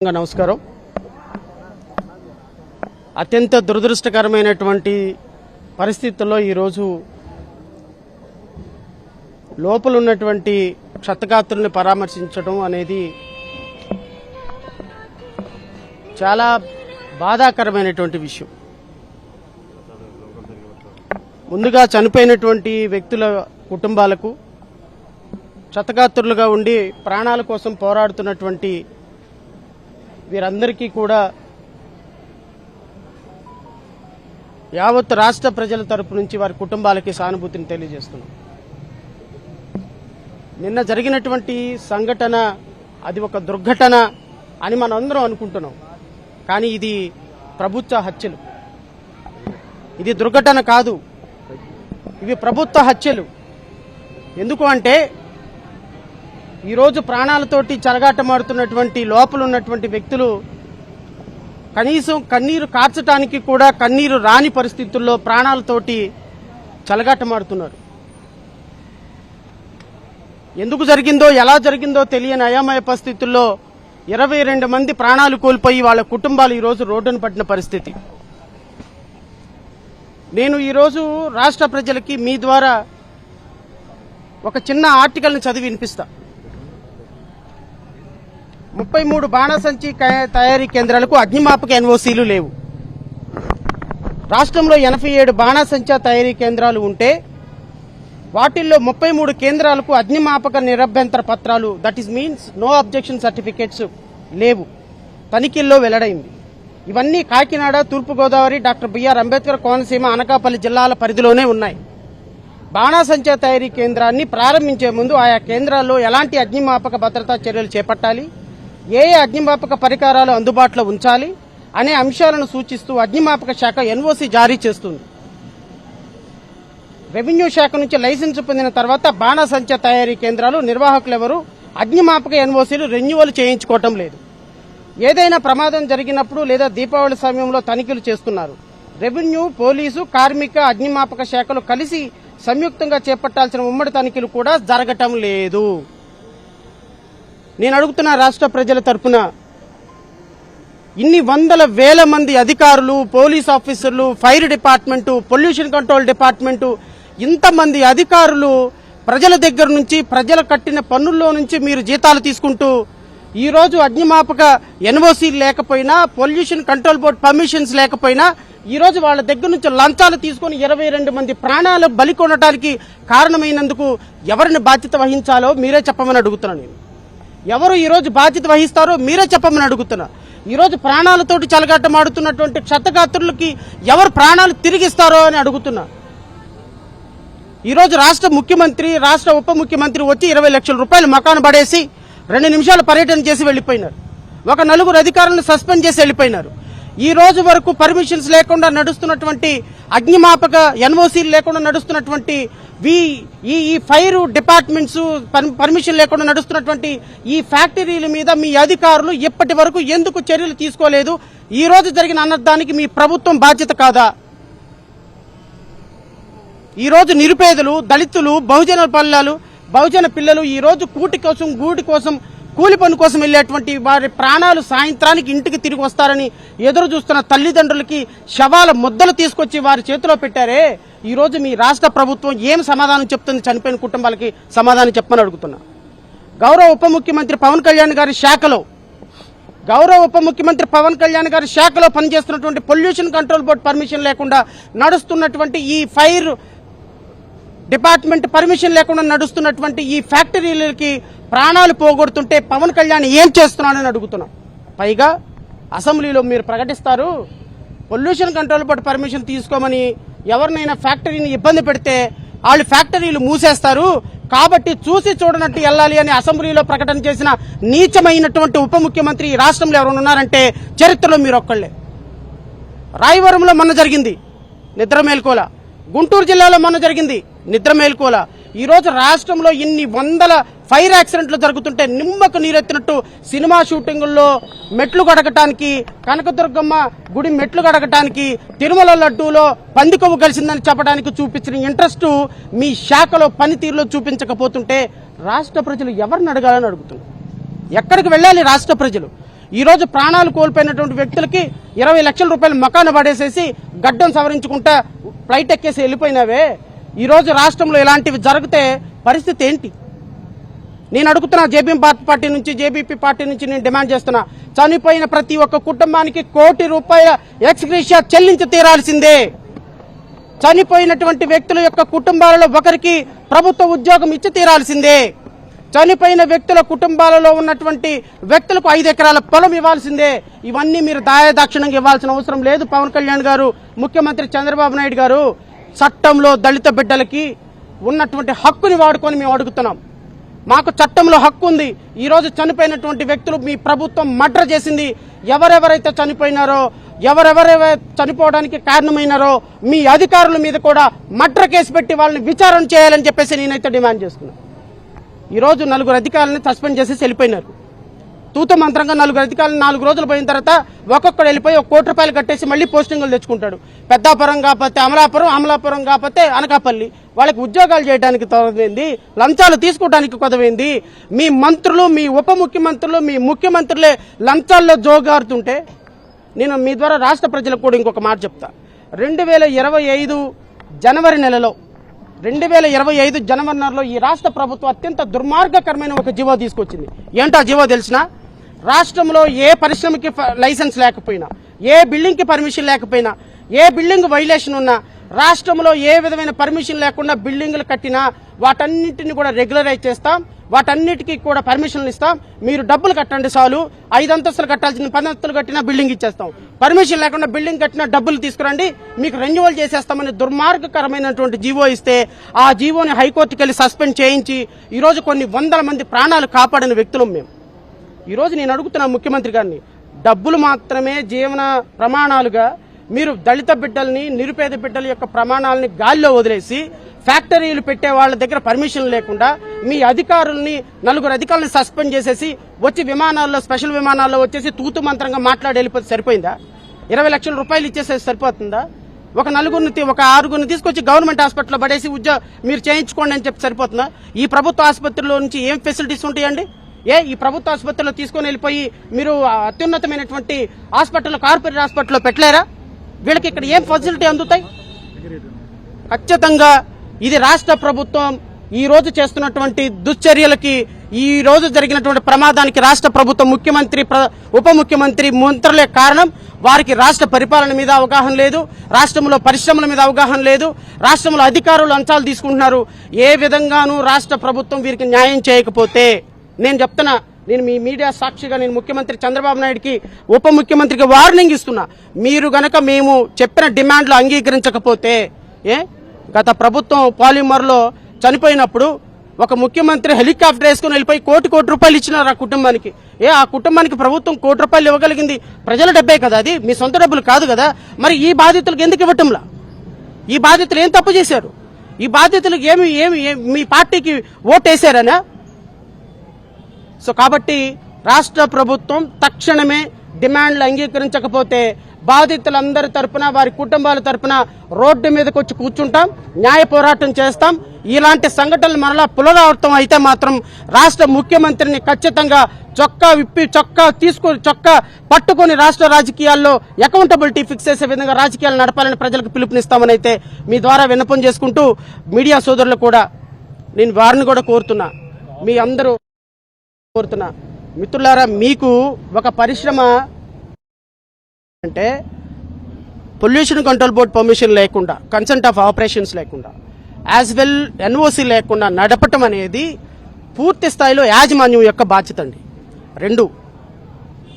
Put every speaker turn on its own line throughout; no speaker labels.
నమస్కారం. అత్యంత దురదృష్టకరమైనటువంటి పరిస్థితుల్లో ఈరోజు లోపల ఉన్నటువంటి క్షతగాత్రుల్ని పరామర్శించడం అనేది చాలా బాధాకరమైనటువంటి విషయం. ముందుగా చనిపోయినటువంటి వ్యక్తుల కుటుంబాలకు, క్షతగాత్రులుగా ఉండి ప్రాణాల కోసం పోరాడుతున్నటువంటి వీరందరికీ కూడా యావత్ రాష్ట్ర ప్రజల తరపు నుంచి వారి కుటుంబాలకి సానుభూతిని తెలియజేస్తున్నాం. నిన్న జరిగినటువంటి సంఘటన అది ఒక దుర్ఘటన అని మనం అందరం అనుకుంటున్నాం. కానీ ఇది ప్రభుత్వ హత్యలు. ఇది దుర్ఘటన కాదు, ఇవి ప్రభుత్వ హత్యలు. ఎందుకు అంటే ఈరోజు ప్రాణాలతోటి చెలగాటమాడుతున్నటువంటి లోపల ఉన్నటువంటి వ్యక్తులు కనీసం కన్నీరు కార్చడానికి కూడా కన్నీరు రాని పరిస్థితుల్లో ప్రాణాలతోటి చెలగాటమాడుతున్నారు. ఎందుకు జరిగిందో, ఎలా జరిగిందో తెలియని అయోమయ పరిస్థితుల్లో 22 మంది ప్రాణాలు కోల్పోయి వాళ్ళ కుటుంబాలు ఈరోజు రోడ్డున పడిన పరిస్థితి. నేను ఈరోజు రాష్ట్ర ప్రజలకి మీ ద్వారా ఒక చిన్న ఆర్టికల్ని చదివి వినిపిస్తా. 33 బాణసంచి తయారీ కేంద్రాలకు అగ్నిమాపక ఎన్ఓసీలు లేవు. రాష్ట్రంలో 87 బాణసంచా తయారీ కేంద్రాలు ఉంటే వాటిల్లో 33 కేంద్రాలకు అగ్నిమాపక నిరభ్యంతర పత్రాలు, that is means no objection certificates లేవు. తనిఖీల్లో వెల్లడైంది. ఇవన్నీ కాకినాడ, తూర్పుగోదావరి, డాక్టర్ బిఆర్ అంబేద్కర్ కోనసీమ, అనకాపల్లి జిల్లాల పరిధిలోనే ఉన్నాయి. బాణసంచా తయారీ కేంద్రాన్ని ప్రారంభించే ముందు ఆయా కేంద్రాల్లో ఎలాంటి అగ్నిమాపక భద్రతా చర్యలు చేపట్టాలి, ఏ అగ్నిమాపక పరికరాలు అందుబాటులో ఉంచాలి అనే అంశాలను సూచిస్తూ అగ్నిమాపక శాఖ ఎన్ఓసీ జారీ చేస్తుంది. రెవెన్యూ శాఖ నుంచి లైసెన్స్ పొందిన తర్వాత బాణసంచా తయారీ కేంద్రాలు నిర్వాహకులెవరూ అగ్నిమాపక ఎన్ఓసీలు రెన్యువల్ చేయించుకోవటం లేదు. ఏదైనా ప్రమాదం జరిగినప్పుడు లేదా దీపావళి సమయంలో తనిఖీలు చేస్తున్నారు. రెవెన్యూ, పోలీసు, కార్మిక, అగ్నిమాపక శాఖలు కలిసి సంయుక్తంగా చేపట్టాల్సిన ఉమ్మడి తనిఖీలు కూడా జరగటం లేదు. నేను అడుగుతున్న రాష్ట్ర ప్రజల తరపున, ఇన్ని వందల వేల మంది అధికారులు, పోలీస్ ఆఫీసర్లు, fire department, pollution control department, ఇంతమంది అధికారులు ప్రజల దగ్గర నుంచి, ప్రజలు కట్టిన పన్నుల్లో నుంచి మీరు జీతాలు తీసుకుంటూ ఈరోజు అగ్నిమాపక ఎన్ఓసీలు లేకపోయినా, పొల్యూషన్ కంట్రోల్ బోర్డు పర్మిషన్స్ లేకపోయినా ఈరోజు వాళ్ళ దగ్గర నుంచి లంచాలు తీసుకుని 22 మంది ప్రాణాలు బలి కొనడానికి కారణమైనందుకు ఎవరిని బాధ్యత వహించాలో మీరే చెప్పమని అడుగుతున్నాను. నేను ఎవరు ఈరోజు బాధ్యత వహిస్తారో మీరే చెప్పమని అడుగుతున్నా. ఈరోజు ప్రాణాలతోటి చెలగాటమాడుతున్నటువంటి క్షతగాత్రులకి ఎవరు ప్రాణాలు తిరిగిస్తారో అని అడుగుతున్నా. ఈరోజు రాష్ట్ర ముఖ్యమంత్రి, రాష్ట్ర ఉప ముఖ్యమంత్రి వచ్చి 20 లక్షల రూపాయలు మకాను పడేసి 2 నిమిషాలు పర్యటన చేసి వెళ్లిపోయినారు. ఒక 4 అధికారులను సస్పెండ్ చేసి వెళ్లిపోయినారు. ఈ రోజు వరకు పర్మిషన్స్ లేకుండా నడుస్తున్నటువంటి, అగ్నిమాపక ఎన్ఓసీలు లేకుండా నడుస్తున్నటువంటి ఈ ఫైర్ డిపార్ట్మెంట్స్ పర్మిషన్ లేకుండా నడుస్తున్నటువంటి ఈ ఫ్యాక్టరీల మీద మీ అధికారులు ఇప్పటి వరకు ఎందుకు చర్యలు తీసుకోలేదు? ఈ రోజు జరిగిన అనర్థానికి మీ ప్రభుత్వం బాధ్యత కాదా? ఈ రోజు నిరుపేదలు, దళితులు, బహుజన పిల్లలు ఈ రోజు కూటి కోసం, గూటి కోసం, కూలి పని కోసం వెళ్లేటువంటి వారి ప్రాణాలు సాయంత్రానికి ఇంటికి తిరిగి వస్తారని ఎదురు చూస్తున్న తల్లిదండ్రులకి శవాల ముద్దలు తీసుకొచ్చి వారి చేతిలో పెట్టారే. ఈ రోజు మీ రాష్ట్ర ప్రభుత్వం ఏం సమాధానం చెప్తుంది? చనిపోయిన కుటుంబాలకి సమాధానం చెప్పమని అడుగుతున్నా. గౌరవ ఉప ముఖ్యమంత్రి పవన్ కళ్యాణ్ గారి శాఖలో పనిచేస్తున్నటువంటి పొల్యూషన్ కంట్రోల్ బోర్డు పర్మిషన్ లేకుండా నడుస్తున్నటువంటి, ఈ ఫైర్ డిపార్ట్మెంట్ పర్మిషన్ లేకుండా నడుస్తున్నటువంటి ఈ ఫ్యాక్టరీలకి ప్రాణాలు పోగొడుతుంటే పవన్ కళ్యాణ్ ఏం చేస్తున్నాడని అడుగుతున్నాం. పైగా అసెంబ్లీలో మీరు ప్రకటిస్తారు, పొల్యూషన్ కంట్రోల్ బోర్డు పర్మిషన్ తీసుకోమని ఎవరినైనా ఫ్యాక్టరీని ఇబ్బంది పెడితే వాళ్ళు ఫ్యాక్టరీలు మూసేస్తారు, కాబట్టి చూసి చూడనట్టు వెళ్ళాలి అని అసెంబ్లీలో ప్రకటన చేసిన నీచమైనటువంటి ఉప ముఖ్యమంత్రి ఈ రాష్ట్రంలో ఎవరైనా ఉన్నారంటే చరిత్రలో మీరు ఒక్కళ్లే. రాయవరంలో మొన్న జరిగింది, నిద్ర మేల్కోలా. గుంటూరు జిల్లాలో మొన్న జరిగింది, నిద్ర మేల్కోలా. ఈ రోజు రాష్ట్రంలో ఇన్ని వందల ఫైర్ యాక్సిడెంట్లు జరుగుతుంటే నిమ్మకు నీరెత్తినట్టు సినిమా షూటింగుల్లో మెట్లు గడగటానికి, కనకదుర్గమ్మ గుడి మెట్లు గడగటానికి, తిరుమల లడ్డూలో పందికొవ్వు కలిసిందని చెప్పడానికి చూపించిన ఇంట్రెస్ట్ మీ శాఖలో పనితీరులో చూపించకపోతుంటే రాష్ట్ర ప్రజలు ఎవరిని అడగాలని అడుగుతున్నారు. ఎక్కడికి వెళ్ళాలి రాష్ట్ర ప్రజలు? ఈ రోజు ప్రాణాలు కోల్పోయినటువంటి వ్యక్తులకి 20 లక్షల రూపాయలు మకాన పడేసేసి గడ్డం సవరించుకుంటా ఫ్లైట్ ఎక్కేసి వెళ్ళిపోయినావే. ఈ రోజు రాష్ట్రంలో ఇలాంటివి జరిగితే పరిస్థితి ఏంటి? నేను అడుగుతున్నా, జేబీపీ పార్టీ నుంచి నేను డిమాండ్ చేస్తున్నా, చనిపోయిన ప్రతి ఒక్క కుటుంబానికి ₹1 కోటి ఎక్స్గ్రేషియా చెల్లించి తీరాల్సిందే. చనిపోయినటువంటి వ్యక్తుల యొక్క కుటుంబాలలో ఒకరికి ప్రభుత్వ ఉద్యోగం ఇచ్చి తీరాల్సిందే. చనిపోయిన వ్యక్తుల కుటుంబాలలో ఉన్నటువంటి వ్యక్తులకు 5 ఎకరాల పొలం ఇవ్వాల్సిందే. ఇవన్నీ మీరు దాయదాక్షిణంగా ఇవ్వాల్సిన అవసరం లేదు. పవన్ కళ్యాణ్ గారు, ముఖ్యమంత్రి చంద్రబాబు నాయుడు గారు చట్టంలో దళిత బిడ్డలకి ఉన్నటువంటి హక్కుని వాడుకొని మేము అడుగుతున్నాం. మాకు చట్టంలో హక్కు ఉంది. ఈ రోజు చనిపోయినటువంటి వ్యక్తులు మీ ప్రభుత్వం మర్డర్ చేసింది. ఎవరెవరైతే చనిపోయినారో, ఎవరెవరైతే చనిపోవడానికి కారణమైనారో మీ అధికారుల మీద కూడా మర్డర్ కేసు పెట్టి వాళ్ళని విచారణ చేయాలని చెప్పేసి నేనైతే డిమాండ్ చేస్తున్నాను. ఈ రోజు 4 అధికారులను సస్పెండ్ చేసి వెళ్ళిపోయినారు. తూతు మంత్రంగా 4 అధికారులు 4 రోజులు పోయిన తర్వాత ఒక్కొక్కడు వెళ్ళిపోయి ₹1 కోటి కట్టేసి మళ్ళీ పోస్టింగులు తెచ్చుకుంటాడు. పెద్దాపురం కాకపోతే అమలాపురం కాకపోతే అనకాపల్లి. వాళ్ళకి ఉద్యోగాలు చేయడానికి కొదవైంది, లంచాలు తీసుకోవడానికి కొదవైంది. మీ మంత్రులు, మీ ఉప ముఖ్యమంత్రులు, మీ ముఖ్యమంత్రులే లంచాల్లో జోగారుతుంటే నేను మీ ద్వారా రాష్ట్ర ప్రజలకు కూడా ఇంకొక మాట చెప్తా. 2025 జనవరి నెలలో ఈ రాష్ట్ర ప్రభుత్వం అత్యంత దుర్మార్గకరమైన ఒక జీవో తీసుకొచ్చింది. ఏంటో ఆ జీవో తెలిసిన? రాష్ట్రంలో ఏ పరిశ్రమకి లైసెన్స్ లేకపోయినా, ఏ బిల్డింగ్ కి పర్మిషన్ లేకపోయినా, ఏ బిల్డింగ్ వైలేషన్ ఉన్నా, రాష్ట్రంలో ఏ విధమైన పర్మిషన్ లేకుండా బిల్డింగ్లు కట్టినా వాటన్నింటినీ కూడా రెగ్యులరైజ్ చేస్తాం. వాటన్నిటికీ కూడా పర్మిషన్లు ఇస్తాం. మీరు డబ్బులు కట్టండి చాలు. 5 అంతస్తులు కట్టాల్సిన 10 అంతస్తులు కట్టినా బిల్డింగ్ ఇచ్చేస్తాం. పర్మిషన్ లేకుండా బిల్డింగ్ కట్టినా డబ్బులు తీసుకురండి, మీకు రెన్యువల్ చేసేస్తామని దుర్మార్గకరమైనటువంటి జీవో ఇస్తే ఆ జీవోని హైకోర్టుకి వెళ్లి సస్పెండ్ చేయించి ఈ రోజు కొన్ని 100 మంది ప్రాణాలు కాపాడిన వ్యక్తులం మేము. ఈ రోజు నేను అడుగుతున్నా ముఖ్యమంత్రి గారిని, డబ్బులు మాత్రమే జీవన ప్రమాణాలుగా మీరు దళిత బిడ్డల్ని, నిరుపేద బిడ్డల యొక్క ప్రమాణాలని గాల్లో వదిలేసి ఫ్యాక్టరీలు పెట్టే వాళ్ళ దగ్గర పర్మిషన్ లేకుండా మీ అధికారుల్ని 4 అధికారులను సస్పెండ్ చేసేసి వచ్చి విమానాల్లో, స్పెషల్ విమానాల్లో వచ్చేసి తూతు మంత్రంగా మాట్లాడి వెళ్ళిపోతే సరిపోయిందా? 20 లక్షల రూపాయలు ఇచ్చేసేసి సరిపోతుందా? ఒక 6 తీసుకొచ్చి గవర్నమెంట్ హాస్పిటల్లో పడేసి మీరు చేయించుకోండి అని చెప్పి సరిపోతుందా? ఈ ప్రభుత్వ ఆసుపత్రిలో నుంచి ఏం ఫెసిలిటీస్ ఉంటాయండి? ఈ ప్రభుత్వ ఆసుపత్రిలో తీసుకొని వెళ్ళిపోయి మీరు అత్యున్నతమైనటువంటి హాస్పిటల్లో, కార్పొరేట్ హాస్పిటల్లో పెట్టలేరా? వీళ్ళకి ఇక్కడ ఏం ఫెసిలిటీ అందుతాయి? ఖచ్చితంగా ఇది రాష్ట్ర ప్రభుత్వం ఈ రోజు చేస్తున్నటువంటి దుశ్చర్యలకి, ఈ రోజు జరిగినటువంటి ప్రమాదానికి రాష్ట్ర ప్రభుత్వం, ముఖ్యమంత్రి, ఉప ముఖ్యమంత్రి, మంత్రులే కారణం. వారికి రాష్ట్ర పరిపాలన మీద అవగాహన లేదు, రాష్ట్రంలో పరిశ్రమల మీద అవగాహన లేదు, రాష్ట్రంలో అధికారులు లంచాలు తీసుకుంటున్నారు. ఏ విధంగానూ రాష్ట్ర ప్రభుత్వం వీరికి న్యాయం చేయకపోతే నేను చెప్తున్నా, నేను మీ మీడియా సాక్షిగా నేను ముఖ్యమంత్రి చంద్రబాబు నాయుడుకి, ఉప ముఖ్యమంత్రికి వార్నింగ్ ఇస్తున్నా. మీరు గనక మేము చెప్పిన డిమాండ్లు అంగీకరించకపోతే, గత ప్రభుత్వం పాలిమర్లో చనిపోయినప్పుడు ఒక ముఖ్యమంత్రి హెలికాప్టర్ వేసుకుని వెళ్ళిపోయి ₹1 కోటి ఇచ్చినారు ఆ కుటుంబానికి. ఆ కుటుంబానికి ప్రభుత్వం ₹1 కోటి ఇవ్వగలిగింది ప్రజల డబ్బే కదా, అది మీ సొంత డబ్బులు కాదు కదా. మరి ఈ బాధితులకు ఎందుకు ఇవ్వటంలా? ఈ బాధితులు ఏం తప్పు చేశారు? ఈ బాధితులకు ఏమి మీ పార్టీకి ఓటేశారనా? సో కాబట్టి రాష్ట్ర ప్రభుత్వం తక్షణమే డిమాండ్లు అంగీకరించకపోతే బాధితులందరి తరపున, వారి కుటుంబాల తరపున రోడ్డు మీదకి వచ్చి కూర్చుంటాం, న్యాయ పోరాటం చేస్తాం. ఇలాంటి సంఘటనలు మరలా పునరావృతం అయితే మాత్రం రాష్ట్ర ముఖ్యమంత్రిని ఖచ్చితంగా చొక్కా పట్టుకొని రాష్ట్ర రాజకీయాల్లో అకౌంటబిలిటీ ఫిక్స్ చేసే విధంగా రాజకీయాలు నడపాలని ప్రజలకు పిలుపునిస్తామని అయితే మీ ద్వారా విన్నపం చేసుకుంటూ, మీడియా సోదరులు కూడా నేను వారిని కూడా కోరుతున్నా, మీ అందరూ కోరుతున్నా, మిత్రులారా, మీకు ఒక పరిశ్రమ అంటే పొల్యూషన్ కంట్రోల్ బోర్డు పర్మిషన్ లేకుండా, కన్సెంట్ ఆఫ్ ఆపరేషన్స్ లేకుండా, యాజ్ వెల్ ఎన్ఓసి లేకుండా నడపటం అనేది పూర్తి స్థాయిలో యాజమాన్యం యొక్క బాధ్యత అండి. 2,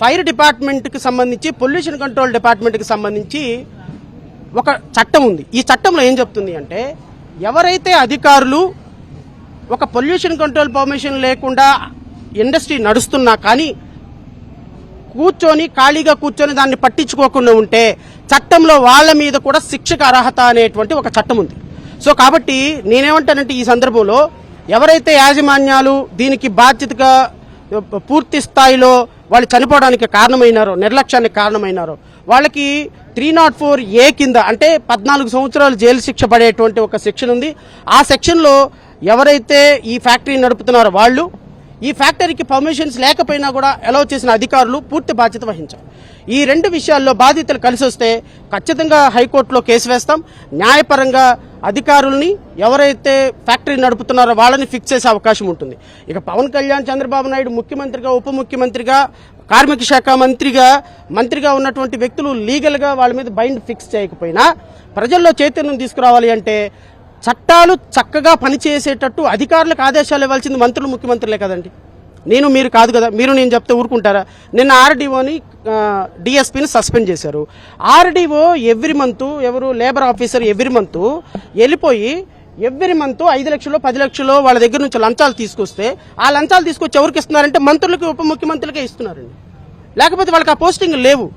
ఫైర్ డిపార్ట్మెంట్కి సంబంధించి, పొల్యూషన్ కంట్రోల్ డిపార్ట్మెంట్కి సంబంధించి ఒక చట్టం ఉంది. ఈ చట్టంలో ఏం చెప్తుంది అంటే, ఎవరైతే అధికారులు ఒక పొల్యూషన్ కంట్రోల్ పర్మిషన్ లేకుండా ఇండస్ట్రీ నడుస్తున్నా కానీ ఖాళీగా కూర్చొని దాన్ని పట్టించుకోకుండా ఉంటే చట్టంలో వాళ్ళ మీద కూడా శిక్షకు అర్హత అనేటువంటి ఒక చట్టం ఉంది. సో కాబట్టి నేనేమంటానంటే, ఈ సందర్భంలో ఎవరైతే యాజమాన్యాలు దీనికి బాధ్యతగా పూర్తి స్థాయిలో వాళ్ళు చనిపోవడానికి కారణమైనారో, నిర్లక్ష్యానికి కారణమైనారో, వాళ్ళకి 304A కింద అంటే 14 సంవత్సరాలు జైలు శిక్ష పడేటువంటి ఒక సెక్షన్ ఉంది. ఆ సెక్షన్లో ఎవరైతే ఈ ఫ్యాక్టరీ నడుపుతున్నారో వాళ్ళు, ఈ ఫ్యాక్టరీకి పర్మిషన్స్ లేకపోయినా కూడా అలౌ చేసిన అధికారులు పూర్తి బాధ్యత వహించాలి. ఈ రెండు విషయాల్లో బాధితులు కలిసి వస్తే ఖచ్చితంగా హైకోర్టులో కేసు వేస్తాం. న్యాయపరంగా అధికారుల్ని ఎవరైతే ఫ్యాక్టరీ నడుపుతున్నారో వాళ్ళని ఫిక్స్ చేసే అవకాశం ఉంటుంది. ఇక పవన్ కళ్యాణ్, చంద్రబాబు నాయుడు ముఖ్యమంత్రిగా, ఉప ముఖ్యమంత్రిగా, కార్మిక శాఖ మంత్రిగా ఉన్నటువంటి వ్యక్తులు లీగల్గా వాళ్ళ మీద బైండ్ ఫిక్స్ చేయకపోయినా ప్రజల్లో చైతన్యం తీసుకురావాలి అంటే చట్టాలు చక్కగా పనిచేసేటట్టు అధికారులకు ఆదేశాలు ఇవ్వాల్సింది మంత్రులు, ముఖ్యమంత్రులే కదండి. మీరు కాదు కదా. నేను చెప్తే ఊరుకుంటారా? నిన్న ఆర్డీఓని, డిఎస్పీని సస్పెండ్ చేశారు. ఆర్డీఓ ఎవ్రీ మంత్, ఎవరు లేబర్ ఆఫీసర్ ఎవ్రీ మంత్ వెళ్ళిపోయి ఎవ్రీ మంత్ 5 లక్షలు 10 లక్షలు వాళ్ళ దగ్గర నుంచి లంచాలు తీసుకొస్తే ఆ లంచాలు తీసుకొచ్చి ఎవరికి ఇస్తున్నారంటే మంత్రులకి, ఉప ముఖ్యమంత్రులకే ఇస్తున్నారండి. లేకపోతే వాళ్ళకి ఆ పోస్టింగ్ లేవు.